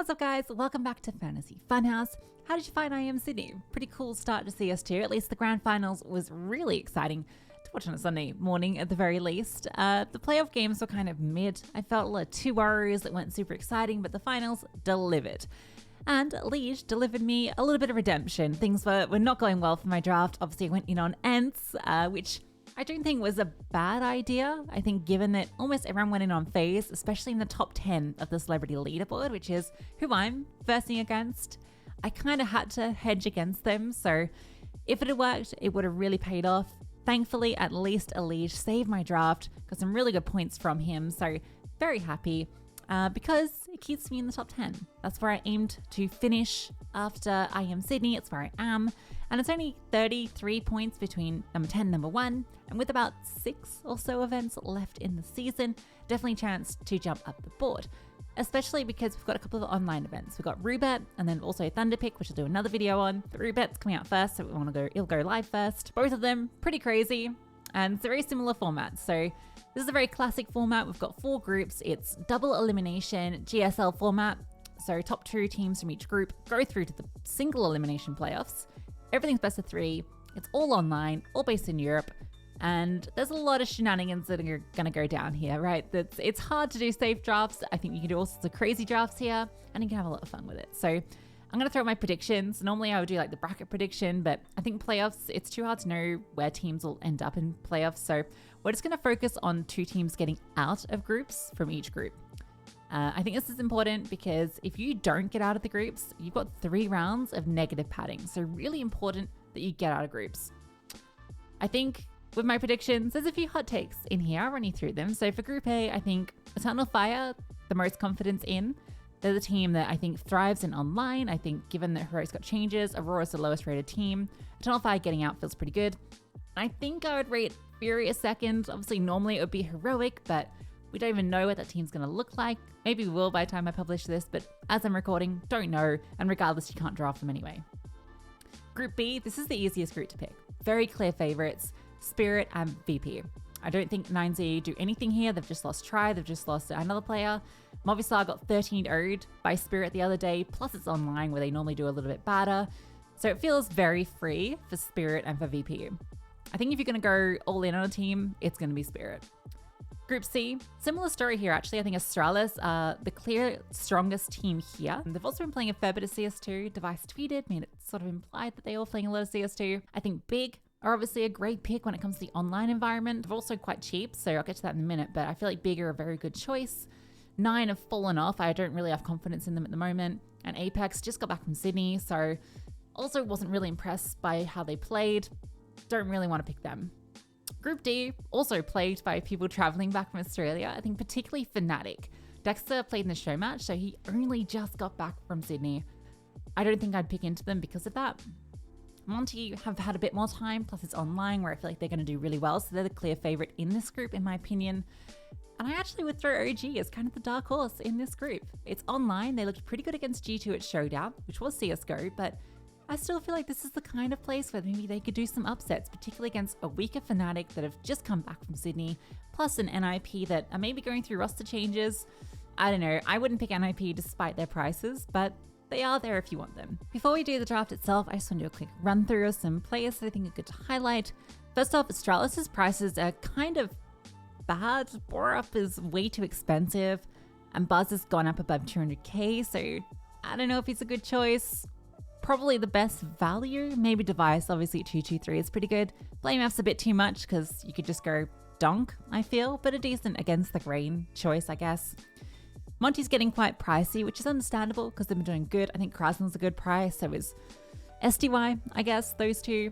What's up guys, welcome back to Fantasy Funhouse. How did you find IM Sydney? Pretty cool start to CS2, at least the grand finals was really exciting to watch on a Sunday morning at the very least. The playoff games were kind of mid. I felt like 2 hours that weren't super exciting, but the finals delivered. And Liege delivered me a little bit of redemption. Things were not going well for my draft. Obviously I went in on Ents, which I don't think was a bad idea. I think given that almost everyone went in on FaZe, especially in the top 10 of the celebrity leaderboard, which is who I'm versing against, I kind of had to hedge against them. So if it had worked, it would have really paid off. Thankfully, at least Liege saved my draft, got some really good points from him. So very happy because it keeps me in the top 10. That's where I aimed to finish after IM Sydney. It's where I am. And it's only 33 points between number 10 and number 1. And with about 6 or so events left in the season, definitely a chance to jump up the board. Especially because we've got a couple of online events. We've got Roobet and then also Thunderpick, which I'll do another video on. But Roobet's coming out first, so it'll go live first. Both of them pretty crazy. And it's a very similar format. So this is a very classic format. We've got 4 groups. It's double elimination GSL format. So top 2 teams from each group go through to the single elimination playoffs. Everything's best of 3. It's all online, all based in Europe. And there's a lot of shenanigans that are going to go down here, right? It's hard to do safe drafts. I think you can do all sorts of crazy drafts here and you can have a lot of fun with it. So I'm going to throw my predictions. Normally I would do like the bracket prediction, but I think playoffs, it's too hard to know where teams will end up in playoffs. So we're just going to focus on 2 teams getting out of groups from each group. I think this is important because if you don't get out of the groups, you've got 3 rounds of negative padding. So really important that you get out of groups. I think with my predictions, there's a few hot takes in here. I'll run you through them. So for Group A, I think Eternal Fire, the most confidence in. They're the team that I think thrives in online. I think given that Heroic's got changes, Aurora's the lowest rated team. Eternal Fire getting out feels pretty good. I think I would rate Fury a second. Obviously, normally it would be Heroic, but we don't even know what that team's going to look like. Maybe we will by the time I publish this, but as I'm recording, don't know. And regardless, you can't draft them anyway. Group B, this is the easiest group to pick. Very clear favorites, Spirit and VP. I don't think 9Z do anything here. They've just lost Tri. They've just lost another player. Movistar got 13-0'd by Spirit the other day, plus it's online where they normally do a little bit better. So it feels very free for Spirit and for VP. I think if you're going to go all in on a team, it's going to be Spirit. Group C, similar story here actually. I think Astralis are the clear strongest team here. They've also been playing a fair bit of CS2. Device tweeted, made it sort of implied that they were playing a lot of CS2. I think Big are obviously a great pick when it comes to the online environment. They're also quite cheap, so I'll get to that in a minute, but I feel like Big are a very good choice. 9 have fallen off. I don't really have confidence in them at the moment. And Apex just got back from Sydney, so also wasn't really impressed by how they played. Don't really want to pick them. Group D, also plagued by people traveling back from Australia. I think particularly Fnatic. Dexter played in the show match, so he only just got back from Sydney. I don't think I'd pick into them because of that. Monty have had a bit more time, plus it's online where I feel like they're going to do really well. So they're the clear favorite in this group, in my opinion. And I actually would throw OG as kind of the dark horse in this group. It's online. They looked pretty good against G2 at Showdown, which was CSGO, but I still feel like this is the kind of place where maybe they could do some upsets, particularly against a weaker Fnatic that have just come back from Sydney, plus an NIP that are maybe going through roster changes. I don't know. I wouldn't pick NIP despite their prices, but they are there if you want them. Before we do the draft itself, I just want to do a quick run through of some players that I think are good to highlight. First off, Astralis' prices are kind of bad. Borup is way too expensive, and Buzz has gone up above 200k, so I don't know if he's a good choice. Probably the best value, maybe Device, obviously at 223 is pretty good. Flame F's a bit too much because you could just go Donk, I feel, but a decent against the grain choice, I guess. Monty's getting quite pricey, which is understandable because they've been doing good. I think Krasn's a good price, so is SDY, I guess, those two.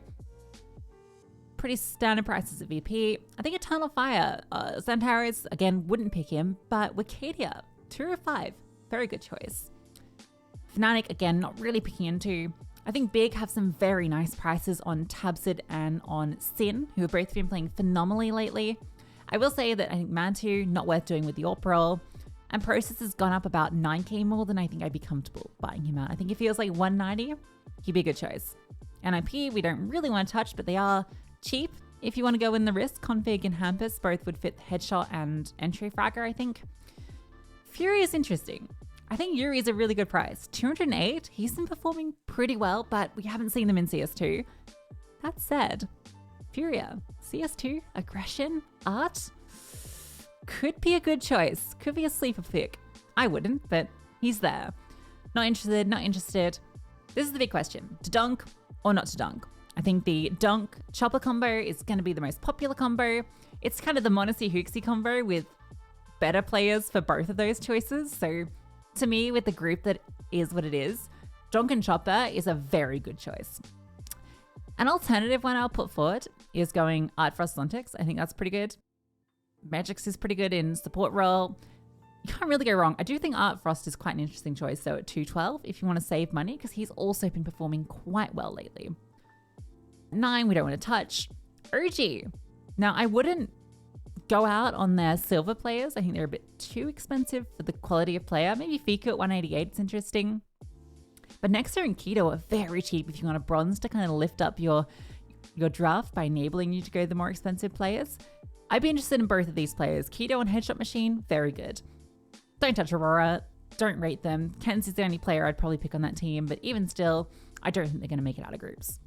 Pretty standard prices at VP. I think Eternal Fire, Zantares, again, wouldn't pick him, but Wicadia, 205, very good choice. Fnatic, again, not really picking into. I think Big have some very nice prices on Tabsid and on Sin, who have both been playing phenomenally lately. I will say that I think Mantu, not worth doing with the AWP role. And Process has gone up about 9k more than I think I'd be comfortable buying him out. I think if he was like 190, he'd be a good choice. NIP, we don't really want to touch, but they are cheap. If you want to go in the risk, Config and Hampus both would fit the headshot and entry fragger, I think. Fury is interesting. I think Yuri is a really good price. 208, he's been performing pretty well, but we haven't seen them in CS2. That said, Furia, CS2, aggression, art, could be a good choice. Could be a sleeper pick. I wouldn't, but he's there. Not interested, not interested. This is the big question. To Donk or not to Donk? I think the Donk Chopper combo is going to be the most popular combo. It's kind of the Monacy Hooksy combo with better players for both of those choices. So to me, with the group that is what it is, Donk and Chopper is a very good choice. An alternative one I'll put forward is going Art Frost Zontix. I think that's pretty good. Magix is pretty good in support role. You can't really go wrong. I do think Art Frost is quite an interesting choice, though, at 212 if you want to save money, because he's also been performing quite well lately. 9, we don't want to touch. OG. Now, I wouldn't go out on their silver players. I think they're a bit too expensive for the quality of player. Maybe Fiku at 188 is interesting. But Nexter and Keto are very cheap if you want a bronze to kind of lift up your draft by enabling you to go the more expensive players. I'd be interested in both of these players. Keto and Headshot Machine, very good. Don't touch Aurora. Don't rate them. Ken's is the only player I'd probably pick on that team, but even still, I don't think they're going to make it out of groups.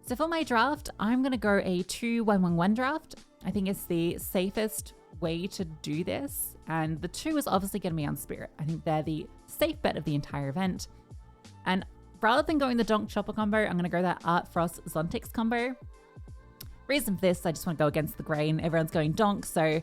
So for my draft, I'm going to go a 2-1-1-1 draft. I think it's the safest way to do this. And the 2 is obviously going to be on Spirit. I think they're the safe bet of the entire event. And rather than going the Donk Chopper combo, I'm going to go that Art Frost Zontix combo. Reason for this, I just want to go against the grain. Everyone's going Donk, so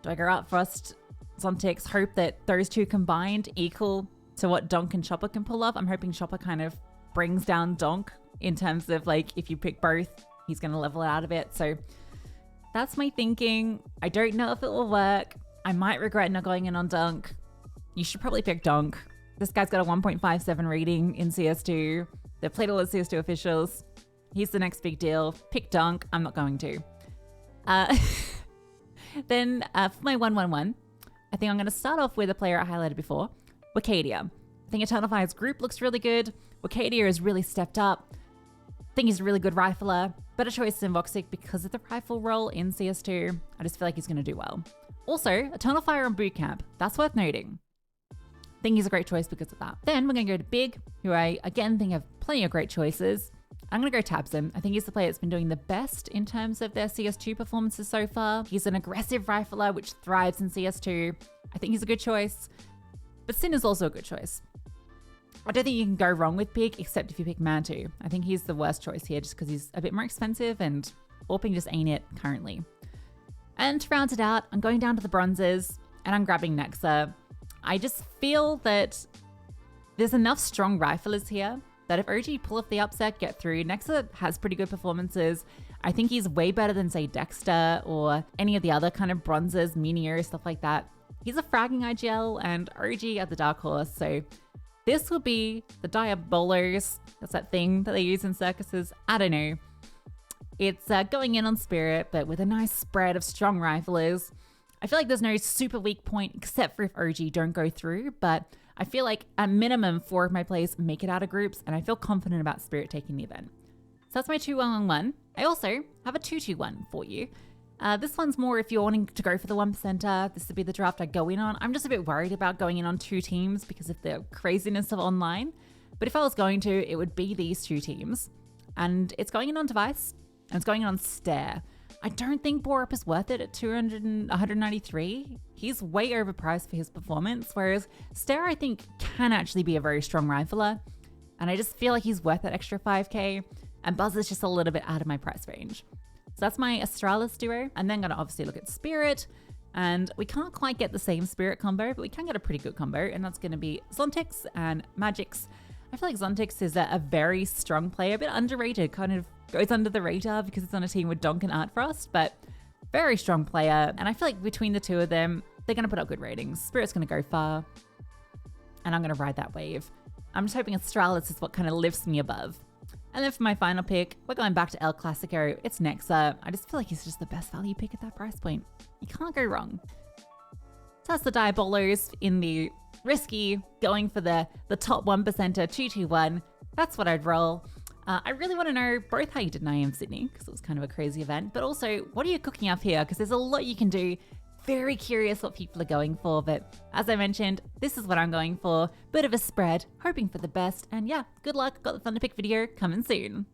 do I go Art Frost Zontix, hope that those two combined equal to what Donk and Chopper can pull off? I'm hoping Chopper kind of brings down Donk in terms of, like, if you pick both, he's going to level it out of it. So that's my thinking. I don't know if it will work. I might regret not going in on Donk. You should probably pick Donk. This guy's got a 1.57 rating in CS2. They've played all the CS2 officials. He's the next big deal. Pick Donk. I'm not going to. Then for my 1-1-1, I think I'm going to start off with a player I highlighted before, Wakadia. I think Eternal Fire's group looks really good. Wakadia has really stepped up. I think he's a really good rifler. Better choice than Voxic because of the rifle role in CS2. I just feel like he's going to do well. Also, Eternal Fire on Bootcamp. That's worth noting. I think he's a great choice because of that. Then we're going to go to Big, who I, again, think have plenty of great choices. I'm going to go Tabson. I think he's the player that's been doing the best in terms of their CS2 performances so far. He's an aggressive rifler, which thrives in CS2. I think he's a good choice. But Sin is also a good choice. I don't think you can go wrong with Big, except if you pick Mantu. I think he's the worst choice here just because he's a bit more expensive and AWPing just ain't it currently. And to round it out, I'm going down to the bronzes and I'm grabbing Nexa. I just feel that there's enough strong riflers here that if OG pull off the upset, get through, Nexa has pretty good performances. I think he's way better than, say, Dexter or any of the other kind of bronzes, Meteor, stuff like that. He's a fragging IGL and OG at the Dark Horse, so this will be the Diabolos. That's that thing that they use in circuses. I don't know. It's going in on Spirit, but with a nice spread of strong riflers. I feel like there's no super weak point except for if OG don't go through, but I feel like at minimum 4 of my plays make it out of groups, and I feel confident about Spirit taking the event. So that's my 2-1-1-1. I also have a 2-2-1 for you. This one's more if you're wanting to go for the 1%er. This would be the draft I go in on. I'm just a bit worried about going in on 2 teams because of the craziness of online. But if I was going to, it would be these 2 teams. And it's going in on Device, and it's going in on Stare. I don't think Borup is worth it at 193. He's way overpriced for his performance, whereas Stare, I think, can actually be a very strong rifler. And I just feel like he's worth that extra 5k, and Buzz is just a little bit out of my price range. So that's my Astralis duo. And then going to obviously look at Spirit, and we can't quite get the same Spirit combo, but we can get a pretty good combo, and that's going to be Zontix and Magix. I feel like Zontix is a very strong player, a bit underrated, kind of goes under the radar because it's on a team with Donk and Art Frost, but very strong player. And I feel like between the 2 of them, they're going to put up good ratings. Spirit's going to go far, and I'm going to ride that wave. I'm just hoping Astralis is what kind of lifts me above. And then for my final pick, we're going back to El Clasico. It's Nexa. I just feel like he's just the best value pick at that price point. You can't go wrong. So that's the Diabolos in the risky, going for the top 1%er, 2-2-1. That's what I'd roll. I really want to know both how you did in IM Sydney, because it was kind of a crazy event, but also what are you cooking up here? Because there's a lot you can do. very curious what people are going for, but as I mentioned, this is what I'm going for. Bit of a spread, hoping for the best, and yeah, good luck. Got the Thunder Pick video coming soon.